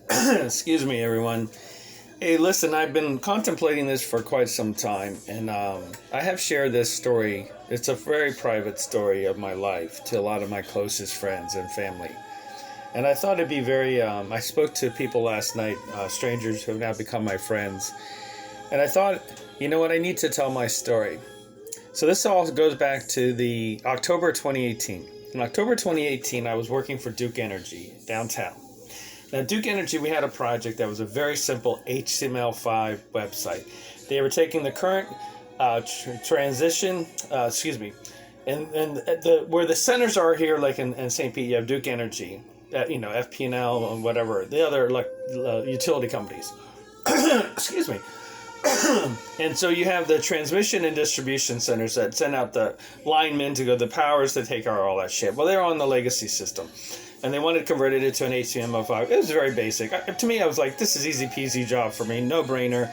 Excuse me, everyone. Hey, listen, I've been contemplating this for quite some time, and I have shared this story. It's a very private story of my life to a lot of my closest friends and family. And I thought it'd be I spoke to people last night, strangers who have now become my friends, and I thought, you know what, I need to tell my story. So this all goes back to the October 2018. In October 2018, I was working for Duke Energy downtown. Now, Duke Energy, we had a project that was a very simple HTML5 website. They were taking the current transition, and where the centers are here, like in St. Pete, you have Duke Energy, FP&L and whatever, the other utility companies. Excuse me. And so you have the transmission and distribution centers that send out the linemen to go, the powers that take all that shit. Well, they're on the legacy system. And they wanted to convert it into an HTML5. It was very basic. To me, I was like, this is easy peasy job for me, no brainer.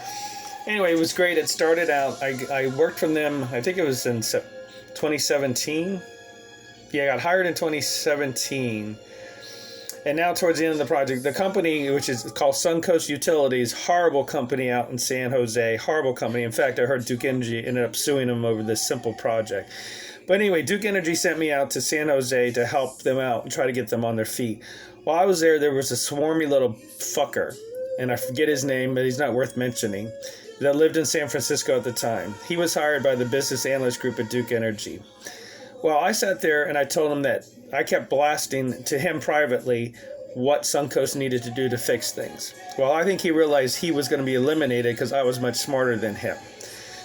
Anyway, it was great. It started out, I worked from them, I think it was in 2017. Yeah, I got hired in 2017. And now towards the end of the project, the company, which is called Suncoast Utilities, horrible company out in San Jose, horrible company. In fact, I heard Duke Energy ended up suing them over this simple project. But anyway, Duke Energy sent me out to San Jose to help them out and try to get them on their feet. While I was there was a swarmy little fucker, and I forget his name, but he's not worth mentioning, that lived in San Francisco at the time. He was hired by the business analyst group at Duke Energy. Well, I sat there and I told him that I kept blasting to him privately what Suncoast needed to do to fix things. Well, I think he realized he was going to be eliminated because I was much smarter than him.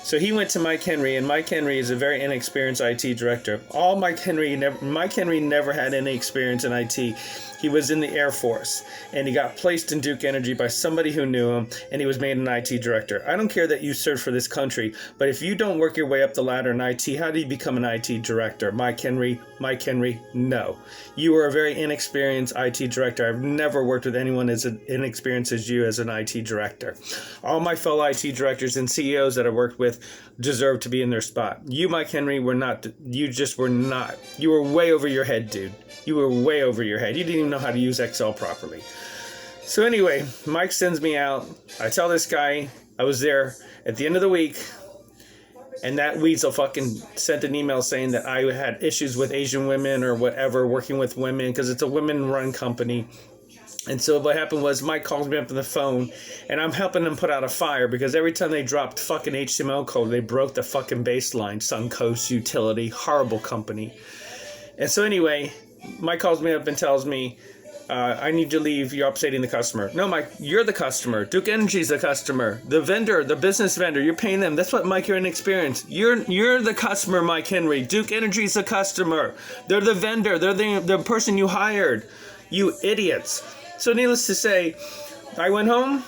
So he went to Mike Henry, and Mike Henry is a very inexperienced IT director. Mike Henry never had any experience in IT. He was in the Air Force, and he got placed in Duke Energy by somebody who knew him, and he was made an IT director. I don't care that you serve for this country, but if you don't work your way up the ladder in IT, how do you become an IT director? Mike Henry, no. You are a very inexperienced IT director. I've never worked with anyone as inexperienced as you as an IT director. All my fellow IT directors and CEOs that I worked with deserve to be in their spot. You, Mike Henry, were not. You just were not. You were way over your head, dude. You were way over your head. You didn't even know how to use Excel properly. So anyway, Mike sends me out. I tell this guy I was there at the end of the week, and that weasel fucking sent an email saying that I had issues with Asian women or whatever, working with women, because it's a women-run company. And so what happened was Mike calls me up on the phone, and I'm helping them put out a fire because every time they dropped fucking HTML code, they broke the fucking baseline. Suncoast Utility, horrible company. And so anyway, Mike calls me up and tells me, I need to leave. You're upsetting the customer. No, Mike, you're the customer. Duke Energy's the customer. The vendor, the business vendor, you're paying them. That's what, Mike, you're inexperienced. You're the customer, Mike Henry. Duke Energy's the customer. They're the vendor. They're the person you hired. You idiots. So needless to say, I went home.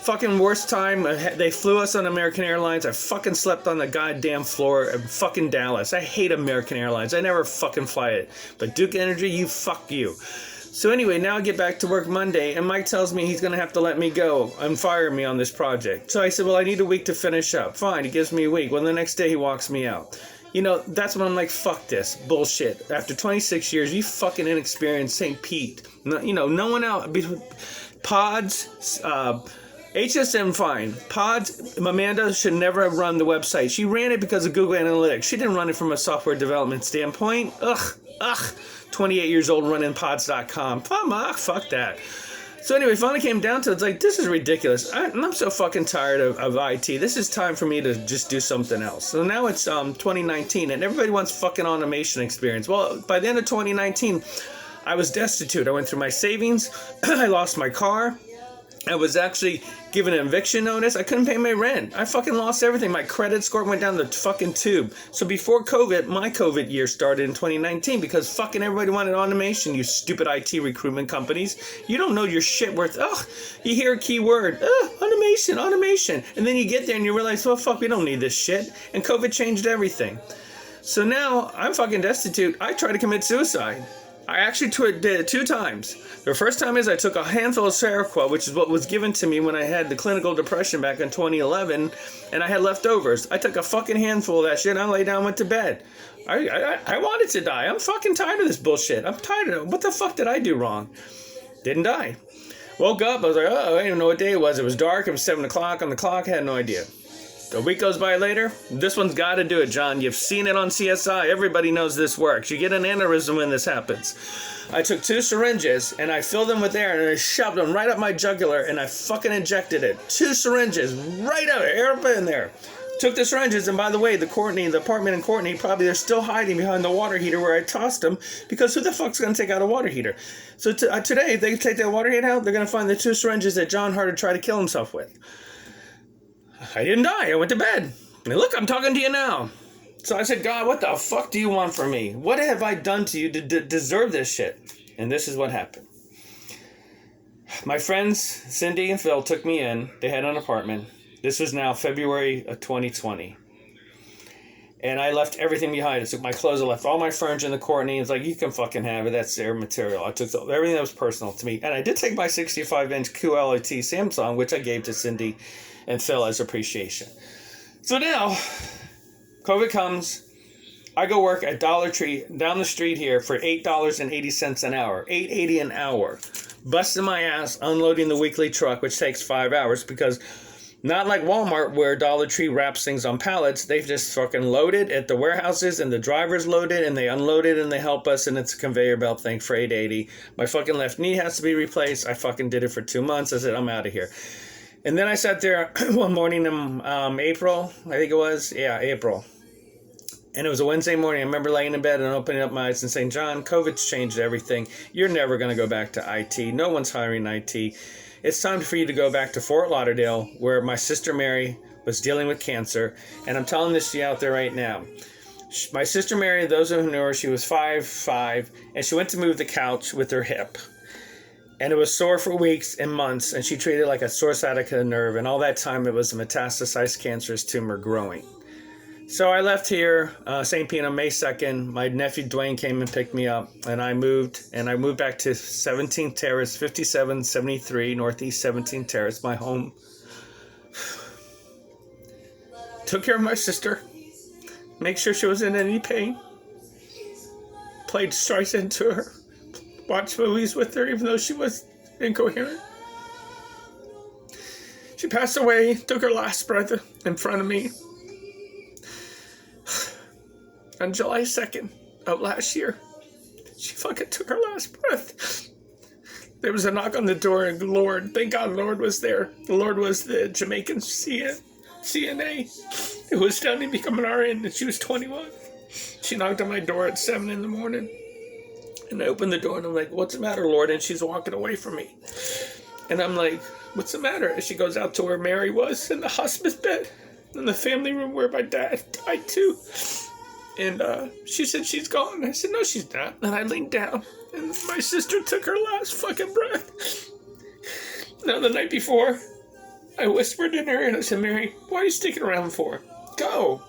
Fucking worst time. They flew us on American Airlines. I fucking slept on the goddamn floor of fucking Dallas. I hate American Airlines. I never fucking fly it. But Duke Energy, fuck you. So anyway, now I get back to work Monday, and Mike tells me he's going to have to let me go and fire me on this project. So I said, well, I need a week to finish up. Fine, he gives me a week. Well, the next day he walks me out. You know, that's when I'm like, fuck this bullshit. After 26 years, you fucking inexperienced St. Pete. No one else. Pods, HSM, fine. Pods, Amanda should never have run the website. She ran it because of Google Analytics. She didn't run it from a software development standpoint. Ugh. 28 years old running pods.com. Fuck that. So anyway, finally came down to it. It's like, this is ridiculous. I'm so fucking tired of IT. This is time for me to just do something else. So now it's 2019, and everybody wants fucking automation experience. Well, by the end of 2019, I was destitute. I went through my savings. I lost my car. I was actually given an eviction notice. I couldn't pay my rent. I fucking lost everything. My credit score went down the fucking tube. So before COVID, my COVID year started in 2019 because fucking everybody wanted automation, you stupid IT recruitment companies. You don't know your shit worth. You hear a key word. Automation. And then you get there and you realize, well, fuck, we don't need this shit. And COVID changed everything. So now I'm fucking destitute. I tried to commit suicide. I actually did it 2 times. The first time is I took a handful of Seroquel, which is what was given to me when I had the clinical depression back in 2011, and I had leftovers. I took a fucking handful of that shit, and I lay down and went to bed. I wanted to die. I'm fucking tired of this bullshit. I'm tired of it. What the fuck did I do wrong? Didn't die. Woke up, I was like, oh, I didn't even know what day it was. It was dark, it was 7 o'clock on the clock, I had no idea. A week goes by later, this one's got to do it, John. You've seen it on CSI. Everybody knows this works. You get an aneurysm when this happens. I took 2 syringes, and I filled them with air, and I shoved them right up my jugular, and I fucking injected it. 2 syringes, right out, air up in there. Took the syringes, and by the way, the apartment in Courtney, probably they're still hiding behind the water heater where I tossed them, because who the fuck's going to take out a water heater? So today, if they take that water heater out, they're going to find the 2 syringes that John Harder tried to kill himself with. I didn't die. I went to bed. And look, I'm talking to you now. So I said, God, what the fuck do you want from me? What have I done to you to deserve this shit? And this is what happened. My friends, Cindy and Phil, took me in. They had an apartment. This was now February of 2020. And I left everything behind. I took my clothes. I left all my furniture in the Courtney. It's like, you can fucking have it. That's their material. I took everything that was personal to me. And I did take my 65-inch QLED Samsung, which I gave to Cindy and Phil as appreciation. So now, COVID comes. I go work at Dollar Tree down the street here for $8.80 an hour. $8.80 an hour. Busting my ass, unloading the weekly truck, which takes 5 hours because not like Walmart where Dollar Tree wraps things on pallets. They've just fucking loaded at the warehouses and the drivers loaded and they unloaded and they help us and it's a conveyor belt thing for $8.80. My fucking left knee has to be replaced. I fucking did it for 2 months. I said, I'm out of here. And then I sat there one morning in April, I think it was. Yeah, April. And it was a Wednesday morning. I remember laying in bed and opening up my eyes and saying, John, COVID's changed everything. You're never going to go back to IT. No one's hiring IT. It's time for you to go back to Fort Lauderdale, where my sister Mary was dealing with cancer. And I'm telling this to you out there right now. My sister Mary, those who know her, she was 5'5", and she went to move the couch with her hip. And it was sore for weeks and months, and she treated it like a sore sciatica nerve. And all that time, it was a metastasized cancerous tumor growing. So I left here, St. Pino, May 2nd. My nephew Dwayne came and picked me up, and I moved back to 17th Terrace, 5773 Northeast 17th Terrace, my home. Took care of my sister, make sure she wasn't in any pain. Played Streisand to her, watched movies with her, even though she was incoherent. She passed away, took her last breath in front of me. On July 2nd of last year, she fucking took her last breath. There was a knock on the door, and Lord, thank God Lord was there. The Lord was the Jamaican CNA who was studying to become an RN, and she was 21. She knocked on my door at 7 in the morning, and I opened the door, and I'm like, what's the matter, Lord? And she's walking away from me. And I'm like, what's the matter? And she goes out to where Mary was in the hospice bed, in the family room where my dad died too. And she said she's gone. I said, no, she's not. And I leaned down, and my sister took her last fucking breath. Now, the night before, I whispered in her, and I said, Mary, what are you sticking around for? Go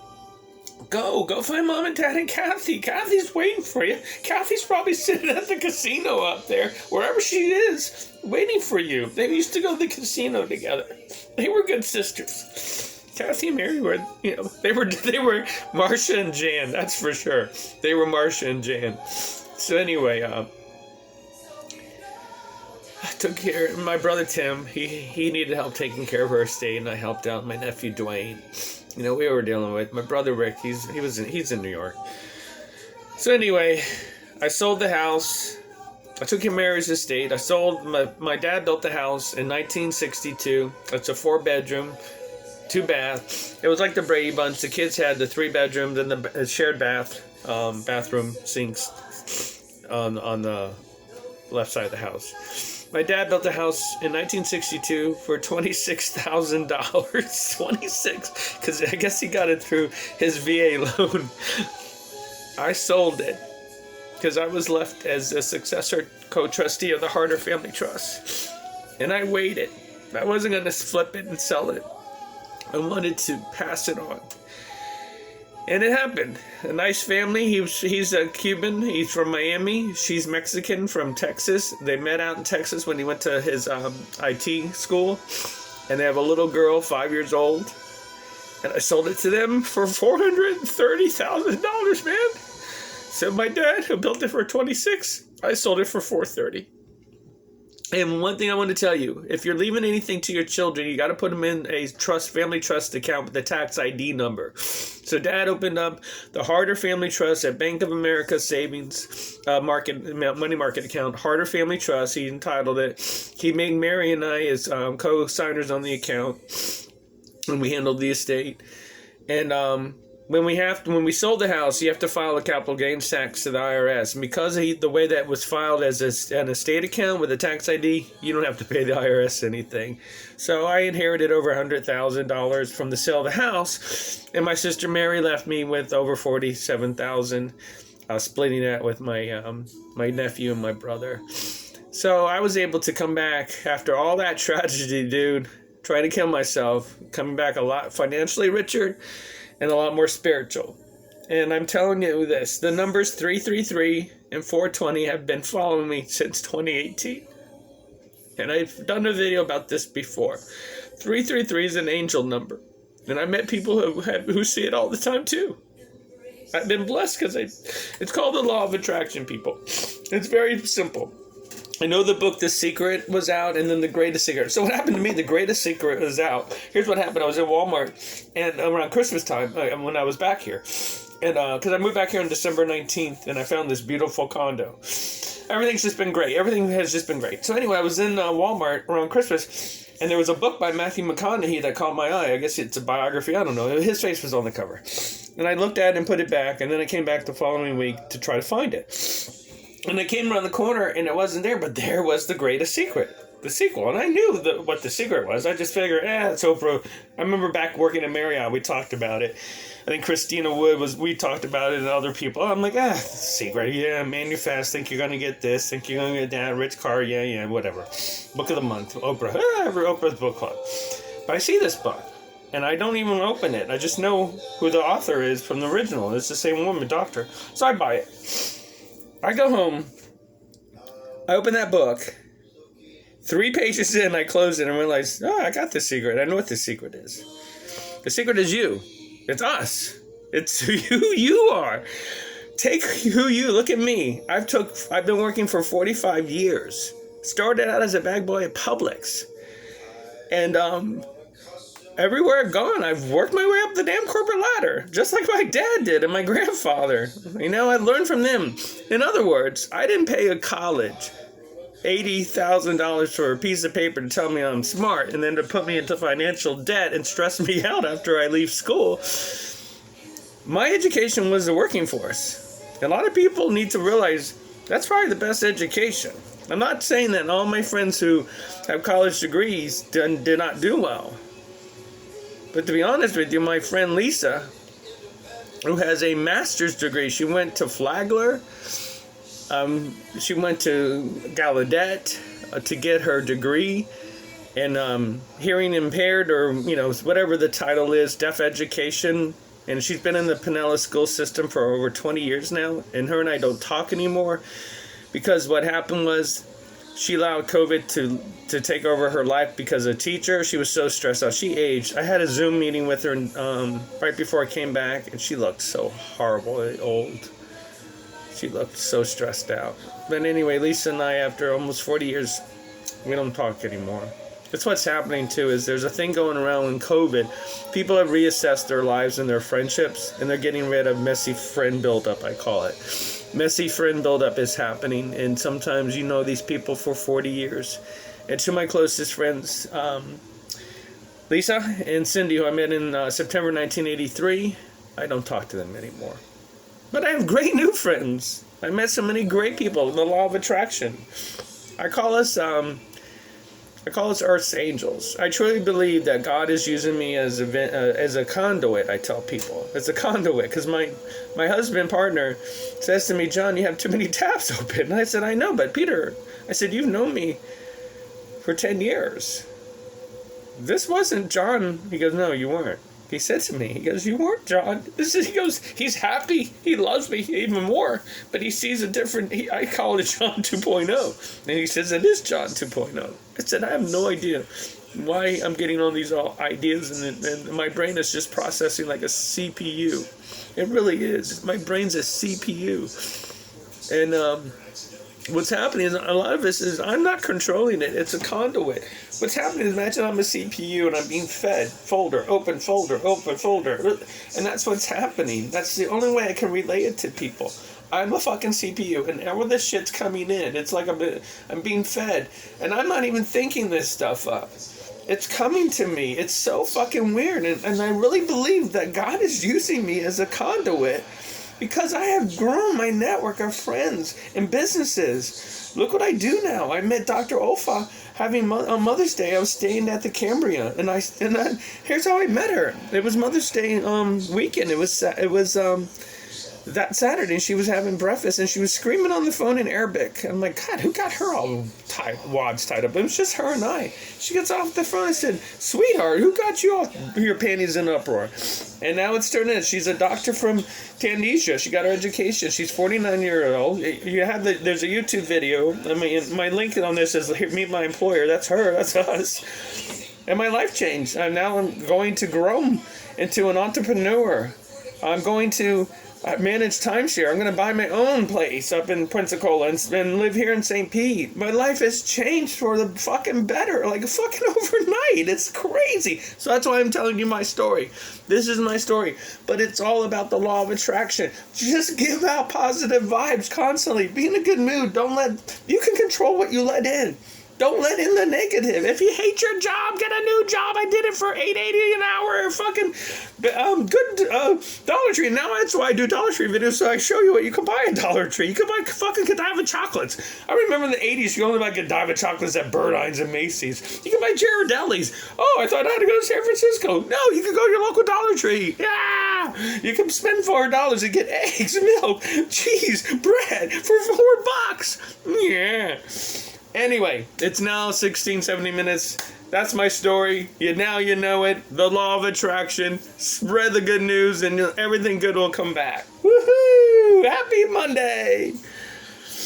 find Mom and Dad and Kathy. Kathy's waiting for you. Kathy's probably sitting at the casino up there, wherever she is, waiting for you. They used to go to the casino together. They were good sisters. Kathy and Mary were, they were Marcia and Jan, that's for sure. They were Marcia and Jan. So anyway, I took care of my brother Tim. He needed help taking care of her estate, and I helped out my nephew Dwayne. We were dealing with my brother Rick. He's in New York. So anyway, I sold the house. I took in Mary's estate. I sold my dad built the house in 1962. It's a 4-bedroom. 2 bath. It was like the Brady Bunch. The kids had the 3 bedrooms and the shared bathroom sinks on the left side of the house. My dad built the house in 1962 for $26,000. 26, because I guess he got it through his VA loan. I sold it because I was left as a successor co-trustee of the Harder Family Trust, and I waited. I wasn't going to flip it and sell it. I wanted to pass it on. And it happened. A nice family. He's a Cuban. He's from Miami. She's Mexican from Texas. They met out in Texas when he went to his IT school. And they have a little girl, 5 years old. And I sold it to them for $430,000, man. So my dad, who built it for $26,000, I sold it for $430,000. And one thing I want to tell you, if you're leaving anything to your children, you got to put them in a family trust account with the tax ID number. So Dad opened up the Harder Family Trust at Bank of America Savings money market account, Harder Family Trust. He entitled it. He made Mary and I as co-signers on the account, and we handled the estate. And when we sold the house, you have to file a capital gains tax to the IRS. And because the way that was filed as an estate account with a tax ID, you don't have to pay the IRS anything. So I inherited over $100,000 from the sale of the house, and my sister Mary left me with over $47,000, splitting that with my nephew and my brother. So I was able to come back after all that tragedy, dude, trying to kill myself, coming back a lot financially richer and a lot more spiritual. And I'm telling you this, the numbers 333 and 420 have been following me since 2018. And I've done a video about this before. 333 is an angel number. And I met people who see it all the time too. I've been blessed because it's called the law of attraction, people. It's very simple. I know the book The Secret was out, and then The Greatest Secret. So what happened to me, The Greatest Secret was out. Here's what happened. I was in Walmart and around Christmas time when I was back here. And because I moved back here on December 19th, and I found this beautiful condo. Everything's just been great. Everything has just been great. So anyway, I was in Walmart around Christmas, and there was a book by Matthew McConaughey that caught my eye. I guess it's a biography. I don't know. His face was on the cover. And I looked at it and put it back, and then I came back the following week to try to find it. And I came around the corner, and it wasn't there, but there was The Greatest Secret, the sequel. And I knew what The Secret was. I just figured, it's Oprah. I remember back working at Marriott, we talked about it. I think Christina Wood we talked about it, and other people. I'm like, The Secret, yeah, manifest, think you're going to get this, think you're going to get that, rich car, yeah, whatever. Book of the month, Oprah, Oprah's book club. But I see this book, and I don't even open it. I just know who the author is from the original. It's the same woman, doctor. So I buy it. I go home, I open that book, 3 pages in, I close it and realize, I got the secret. I know what the secret is. The secret is you. It's us. It's who you are. Take who you, look at me. I've been working for 45 years. Started out as a bag boy at Publix. And, everywhere I've gone, I've worked my way up the damn corporate ladder, just like my dad did and my grandfather. I learned from them. In other words, I didn't pay a college $80,000 for a piece of paper to tell me I'm smart and then to put me into financial debt and stress me out after I leave school. My education was the working force. A lot of people need to realize that's probably the best education. I'm not saying that all my friends who have college degrees did not do well. But to be honest with you, my friend Lisa, who has a master's degree, she went to Flagler, she went to Gallaudet to get her degree in hearing impaired, or whatever the title is, deaf education. And she's been in the Pinellas school system for over 20 years now. And her and I don't talk anymore because what happened was, she allowed COVID to take over her life because a teacher. She was so stressed out. She aged. I had a Zoom meeting with her right before I came back, and she looked so horrible, old. She looked so stressed out. But anyway, Lisa and I, after almost 40 years, we don't talk anymore. That's what's happening too, is there's a thing going around in COVID. People have reassessed their lives and their friendships, and they're getting rid of messy friend buildup, I call it. Messy friend buildup is happening, and sometimes these people for 40 years. And to my closest friends, Lisa and Cindy, who I met in September 1983, I don't talk to them anymore. But I have great new friends. I met so many great people. The law of attraction. I call us Earth's angels. I truly believe that God is using me as a conduit, I tell people. As a conduit, because my husband partner says to me, John, you have too many tabs open. And I said, I know, but Peter, I said, you've known me for 10 years. This wasn't John. He goes, no, you weren't. He said to me, he goes, you weren't John. He goes, he's happy. He loves me even more. But he sees a different, I call it John 2.0. And he says, it is John 2.0. I said, I have no idea why I'm getting all these ideas. And my brain is just processing like a CPU. It really is. My brain's a CPU. And what's happening is a lot of this is I'm not controlling it. It's a conduit. What's happening is, imagine I'm a CPU and I'm being fed folder, open folder, and that's what's happening. That's the only way I can relay it to people. I'm a fucking CPU, and all this shit's coming in. It's like I'm being fed, and I'm not even thinking this stuff up. It's coming to me. It's so fucking weird, and I really believe that God is using me as a conduit, because I have grown my network of friends and businesses. Look what I do now. I met Dr. Olfa on Mother's Day. I was staying at the Cambria, and here's how I met her. It was Mother's Day weekend. It was that Saturday. She was having breakfast, and she was screaming on the phone in Arabic. I'm like, God, who got her all wads tied up? It was just her and I. She gets off the phone and said, sweetheart, who got you all your panties in uproar? And now it's turned in. She's a doctor from Tunisia. She got her education. She's 49 years old. There's a YouTube video. I mean, my link on this is meet my employer. That's her. That's us. And my life changed. I'm going to grow into an entrepreneur. I'm going to manage timeshare. I'm going to buy my own place up in Pensacola and live here in St. Pete. My life has changed for the fucking better, like fucking overnight. It's crazy. So that's why I'm telling you my story. This is my story. But it's all about the law of attraction. Just give out positive vibes constantly. Be in a good mood. You can control what you let in. Don't let in the negative. If you hate your job, get a new job. I did it for $8.80 an hour. Fucking good Dollar Tree. Now that's why I do Dollar Tree videos, so I show you what you can buy at Dollar Tree. You can buy fucking Godiva chocolates. I remember in the 80s, you only buy Godiva chocolates at Burdines and Macy's. You can buy Ghirardelli's. Oh, I thought I had to go to San Francisco. No, you can go to your local Dollar Tree. Yeah! You can spend $4 and get eggs, milk, cheese, bread for $4. Yeah. Anyway, it's now 16, 17 minutes. That's my story. Now you know it. The law of attraction. Spread the good news and everything good will come back. Woohoo! Happy Monday!